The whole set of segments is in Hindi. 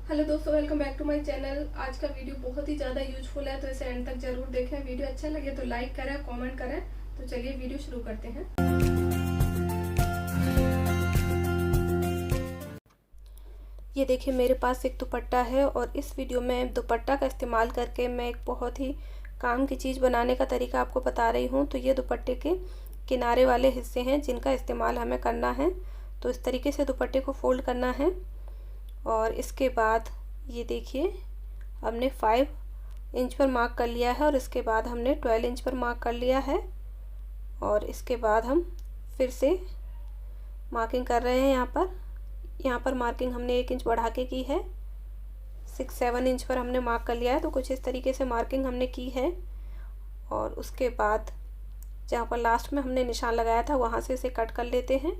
हेलो दोस्तों, welcome back to my channel. आज का वीडियो बहुत ही ज़्यादा यूजफुल है, तो इसे एंड तक जरूर देखें। वीडियो अच्छा लगे तो लाइक करें, कमेंट करें। तो चलिए वीडियो शुरू करते हैं। ये देखिए, मेरे पास एक दुपट्टा है और इस वीडियो में दुपट्टा का इस्तेमाल करके मैं एक बहुत ही काम की चीज़ बनाने का तरीका आपको बता रही हूँ। तो ये दुपट्टे के किनारे वाले हिस्से हैं जिनका इस्तेमाल हमें करना है। तो इस तरीके से दुपट्टे को फोल्ड करना है और इसके बाद ये देखिए, हमने 5 इंच पर मार्क कर लिया है और इसके बाद हमने 12 इंच पर मार्क कर लिया है। और इसके बाद हम फिर से मार्किंग कर रहे हैं। यहाँ पर मार्किंग हमने 1 इंच बढ़ा के की है। 6-7 इंच पर हमने मार्क कर लिया है। तो कुछ इस तरीके से मार्किंग हमने की है और उसके बाद जहाँ पर लास्ट में हमने निशान लगाया था वहाँ से इसे कट कर लेते हैं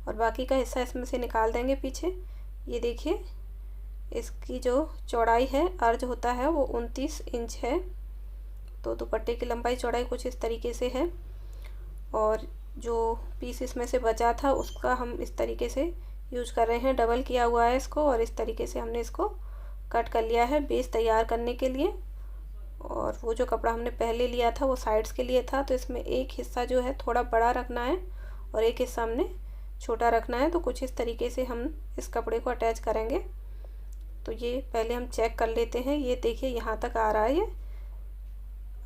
और बाकी का हिस्सा इसमें से निकाल देंगे पीछे। ये देखिए, इसकी जो चौड़ाई है, अर्ज होता है, वो 29 इंच है। तो दुपट्टे की लंबाई चौड़ाई कुछ इस तरीके से है और जो पीस इसमें से बचा था उसका हम इस तरीके से यूज कर रहे हैं। डबल किया हुआ है इसको और इस तरीके से हमने इसको कट कर लिया है बेस तैयार करने के लिए। और वो जो कपड़ा हमने पहले लिया था वो साइड्स के लिए था, तो इसमें एक हिस्सा जो है थोड़ा बड़ा रखना है और एक हिस्सा हमने छोटा रखना है। तो कुछ इस तरीके से हम इस कपड़े को अटैच करेंगे। तो ये पहले हम चेक कर लेते हैं। ये देखिए, यहाँ तक आ रहा है। ये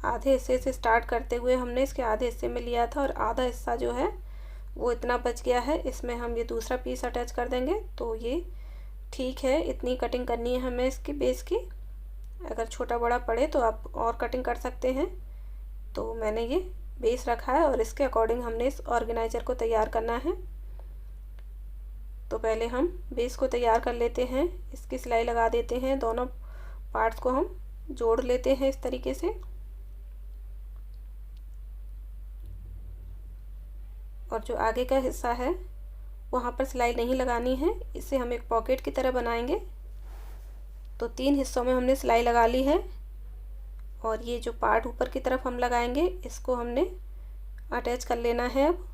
आधे हिस्से से स्टार्ट करते हुए हमने इसके आधे हिस्से में लिया था और आधा हिस्सा जो है वो इतना बच गया है। इसमें हम ये दूसरा पीस अटैच कर देंगे। तो ये ठीक है, इतनी कटिंग करनी है हमें इसकी बेस की। अगर छोटा बड़ा पड़े तो आप और कटिंग कर सकते हैं। तो मैंने ये बेस रखा है और इसके अकॉर्डिंग हमने इस ऑर्गेनाइजर को तैयार करना है। तो पहले हम बेस को तैयार कर लेते हैं। इसकी सिलाई लगा देते हैं, दोनों पार्ट्स को हम जोड़ लेते हैं इस तरीके से। और जो आगे का हिस्सा है वहाँ पर सिलाई नहीं लगानी है, इसे हम एक पॉकेट की तरह बनाएंगे। तो 3 हिस्सों में हमने सिलाई लगा ली है और ये जो पार्ट ऊपर की तरफ हम लगाएंगे इसको हमने अटैच कर लेना है। अब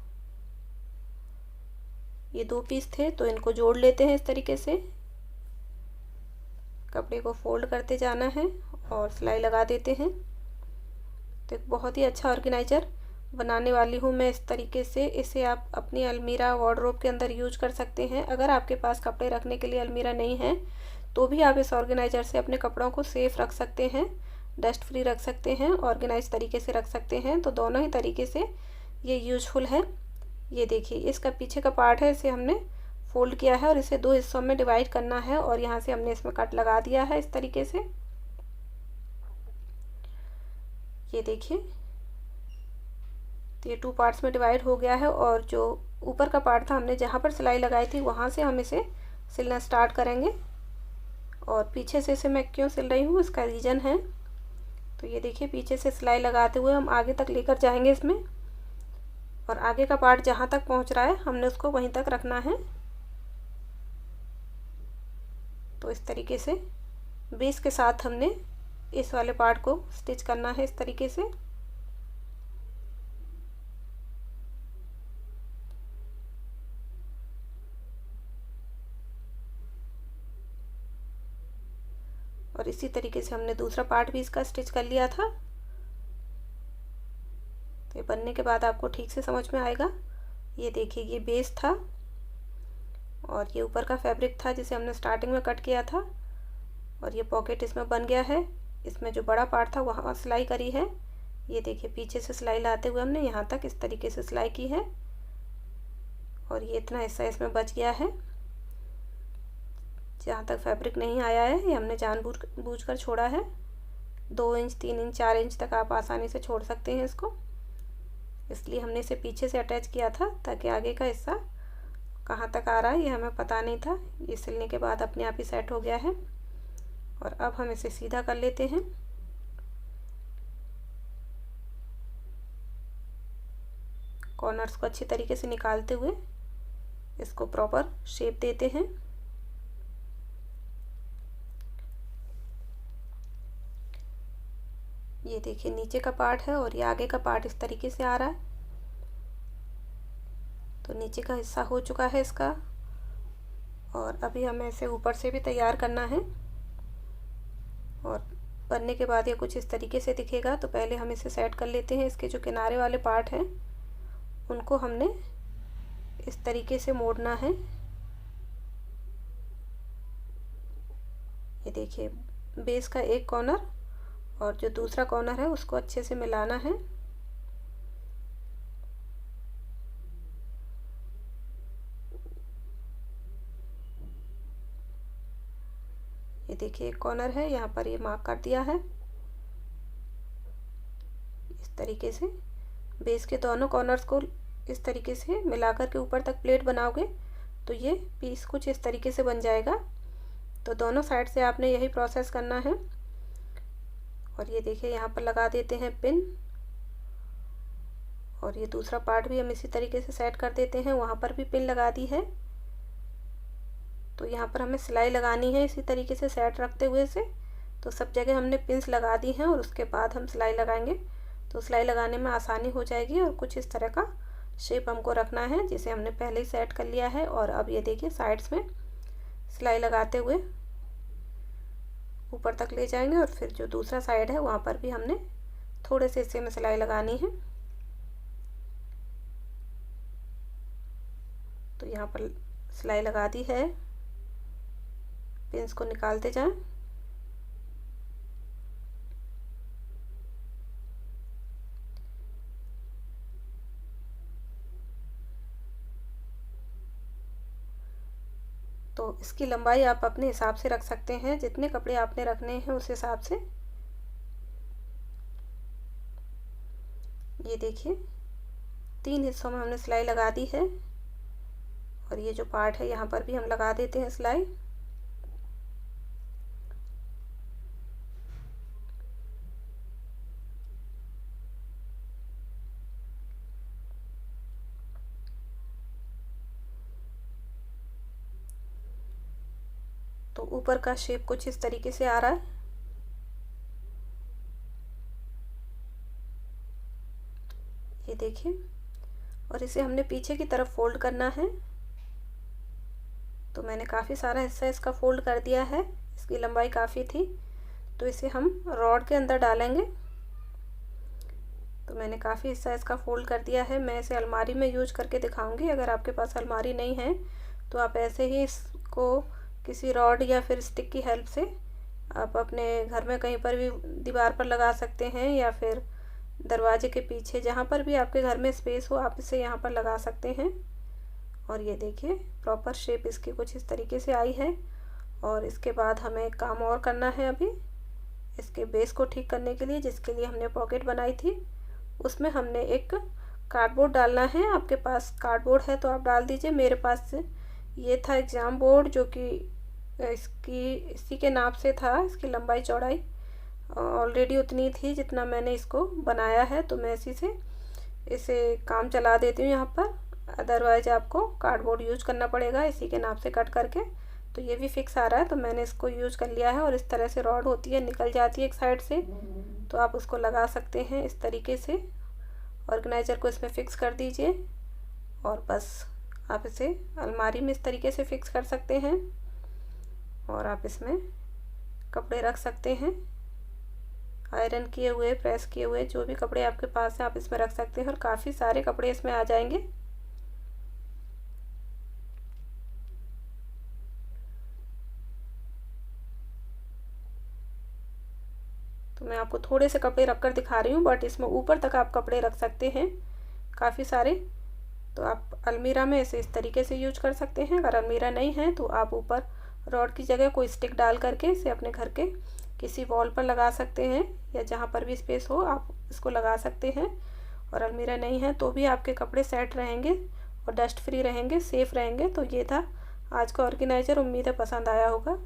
ये 2 पीस थे तो इनको जोड़ लेते हैं इस तरीके से। कपड़े को फोल्ड करते जाना है और सिलाई लगा देते हैं। तो एक बहुत ही अच्छा ऑर्गेनाइजर बनाने वाली हूँ मैं इस तरीके से। इसे आप अपनी अलमीरा वार्डरोब के अंदर यूज कर सकते हैं। अगर आपके पास कपड़े रखने के लिए अलमीरा नहीं है तो भी आप इस ऑर्गेनाइजर से अपने कपड़ों को सेफ रख सकते हैं, डस्ट फ्री रख सकते हैं, ऑर्गेनाइज तरीके से रख सकते हैं। तो दोनों ही तरीके से ये यूजफुल है। ये देखिए, इसका पीछे का पार्ट है, इसे हमने फोल्ड किया है और इसे 2 हिस्सों में डिवाइड करना है और यहाँ से हमने इसमें कट लगा दिया है इस तरीके से। ये देखिए, तो ये 2 पार्ट्स में डिवाइड हो गया है और जो ऊपर का पार्ट था हमने जहाँ पर सिलाई लगाई थी वहाँ से हम इसे सिलना स्टार्ट करेंगे। और पीछे से इसे मैं क्यों सिल रही हूँ, इसका रीज़न है। तो ये देखिए, पीछे से सिलाई लगाते हुए हम आगे तक लेकर जाएंगे इसमें और आगे का पार्ट जहाँ तक पहुँच रहा है हमने उसको वहीं तक रखना है। तो इस तरीके से बेस के साथ हमने इस वाले पार्ट को स्टिच करना है इस तरीके से। और इसी तरीके से हमने दूसरा पार्ट भी इसका स्टिच कर लिया था। तो ये बनने के बाद आपको ठीक से समझ में आएगा। ये देखिए, ये बेस था और ये ऊपर का फैब्रिक था जिसे हमने स्टार्टिंग में कट किया था और ये पॉकेट इसमें बन गया है। इसमें जो बड़ा पार्ट था वहाँ सिलाई करी है। ये देखिए, पीछे से सिलाई लाते हुए हमने यहाँ तक इस तरीके से सिलाई की है और ये इतना हिस्सा इसमें बच गया है। जहाँ तक फैब्रिक नहीं आया है ये हमने जानबूझ कर छोड़ा है। 2 इंच, 3 इंच, 4 इंच तक आप आसानी से छोड़ सकते हैं इसको। इसलिए हमने इसे पीछे से अटैच किया था ताकि आगे का हिस्सा कहाँ तक आ रहा है ये हमें पता नहीं था। ये सिलने के बाद अपने आप ही सेट हो गया है। और अब हम इसे सीधा कर लेते हैं। कॉर्नर्स को अच्छी तरीके से निकालते हुए इसको प्रॉपर शेप देते हैं। ये देखिए, नीचे का पार्ट है और ये आगे का पार्ट इस तरीके से आ रहा है। तो नीचे का हिस्सा हो चुका है इसका और अभी हमें इसे ऊपर से भी तैयार करना है। और बनने के बाद ये कुछ इस तरीके से दिखेगा। तो पहले हम इसे सेट कर लेते हैं। इसके जो किनारे वाले पार्ट हैं उनको हमने इस तरीके से मोड़ना है। ये देखिए, बेस का एक कॉर्नर और जो दूसरा कॉर्नर है उसको अच्छे से मिलाना है। ये देखिए, एक कॉर्नर है, यहाँ पर ये मार्क कर दिया है। इस तरीके से बेस के दोनों कॉर्नर्स को इस तरीके से मिलाकर के ऊपर तक प्लेट बनाओगे तो ये पीस कुछ इस तरीके से बन जाएगा। तो दोनों साइड से आपने यही प्रोसेस करना है। और ये देखिए, यहाँ पर लगा देते हैं पिन। और ये दूसरा पार्ट भी हम इसी तरीके से सेट कर देते हैं। वहाँ पर भी पिन लगा दी है। तो यहाँ पर हमें सिलाई लगानी है इसी तरीके से सेट रखते हुए से। तो सब जगह हमने पिन्स लगा दी हैं और उसके बाद हम सिलाई लगाएंगे तो सिलाई लगाने में आसानी हो जाएगी। और कुछ इस तरह का शेप हमको रखना है जिसे हमने पहले ही सेट कर लिया है। और अब ये देखिए, साइड्स में सिलाई लगाते हुए ऊपर तक ले जाएंगे और फिर जो दूसरा साइड है वहाँ पर भी हमने थोड़े से हिस्से में सिलाई लगानी है। तो यहाँ पर सिलाई लगा दी है, पिन्स को निकालते जाएं। तो इसकी लंबाई आप अपने हिसाब से रख सकते हैं, जितने कपड़े आपने रखने हैं उस हिसाब से। ये देखिए, 3 हिस्सों में हमने सिलाई लगा दी है। और ये जो पार्ट है यहाँ पर भी हम लगा देते हैं सिलाई। तो ऊपर का शेप कुछ इस तरीके से आ रहा है। ये देखिए, और इसे हमने पीछे की तरफ फोल्ड करना है। तो मैंने काफ़ी सारा हिस्सा इसका फोल्ड कर दिया है, इसकी लंबाई काफ़ी थी। तो इसे हम रॉड के अंदर डालेंगे। तो मैंने काफ़ी हिस्सा इसका फोल्ड कर दिया है। मैं इसे अलमारी में यूज करके दिखाऊंगी। अगर आपके पास अलमारी नहीं है तो आप ऐसे ही इसको किसी रॉड या फिर स्टिक की हेल्प से आप अपने घर में कहीं पर भी दीवार पर लगा सकते हैं, या फिर दरवाजे के पीछे, जहाँ पर भी आपके घर में स्पेस हो आप इसे यहाँ पर लगा सकते हैं। और ये देखिए, प्रॉपर शेप इसकी कुछ इस तरीके से आई है। और इसके बाद हमें एक काम और करना है अभी, इसके बेस को ठीक करने के लिए, जिसके लिए हमने पॉकेट बनाई थी, उसमें हमने एक कार्डबोर्ड डालना है। आपके पास कार्डबोर्ड है तो आप डाल दीजिए। मेरे पास ये था एग्ज़ाम बोर्ड, जो कि इसी के नाप से था। इसकी लंबाई चौड़ाई ऑलरेडी उतनी थी जितना मैंने इसको बनाया है। तो मैं इसे काम चला देती हूँ यहाँ पर। अदरवाइज आपको कार्डबोर्ड यूज करना पड़ेगा इसी के नाप से कट करके। तो ये भी फिक्स आ रहा है तो मैंने इसको यूज कर लिया है। और इस तरह से रॉड होती है, निकल जाती है एक साइड से, तो आप उसको लगा सकते हैं इस तरीके से। ऑर्गेनाइज़र को इसमें फ़िक्स कर दीजिए और बस आप इसे अलमारी में इस तरीके से फ़िक्स कर सकते हैं। और आप इसमें कपड़े रख सकते हैं, आयरन किए हुए, प्रेस किए हुए, जो भी कपड़े आपके पास हैं आप इसमें रख सकते हैं। और काफ़ी सारे कपड़े इसमें आ जाएंगे। तो मैं आपको थोड़े से कपड़े रख कर दिखा रही हूँ, बट इसमें ऊपर तक आप कपड़े रख सकते हैं काफ़ी सारे। तो आप अलमीरा में इसे इस तरीके से यूज कर सकते हैं। अगर अलमीरा नहीं है तो आप ऊपर रॉड की जगह कोई स्टिक डाल करके इसे अपने घर के किसी वॉल पर लगा सकते हैं, या जहाँ पर भी स्पेस हो आप इसको लगा सकते हैं। और अलमीरा नहीं है तो भी आपके कपड़े सेट रहेंगे और डस्ट फ्री रहेंगे, सेफ़ रहेंगे। तो ये था आज का ऑर्गेनाइज़र। उम्मीद है पसंद आया होगा।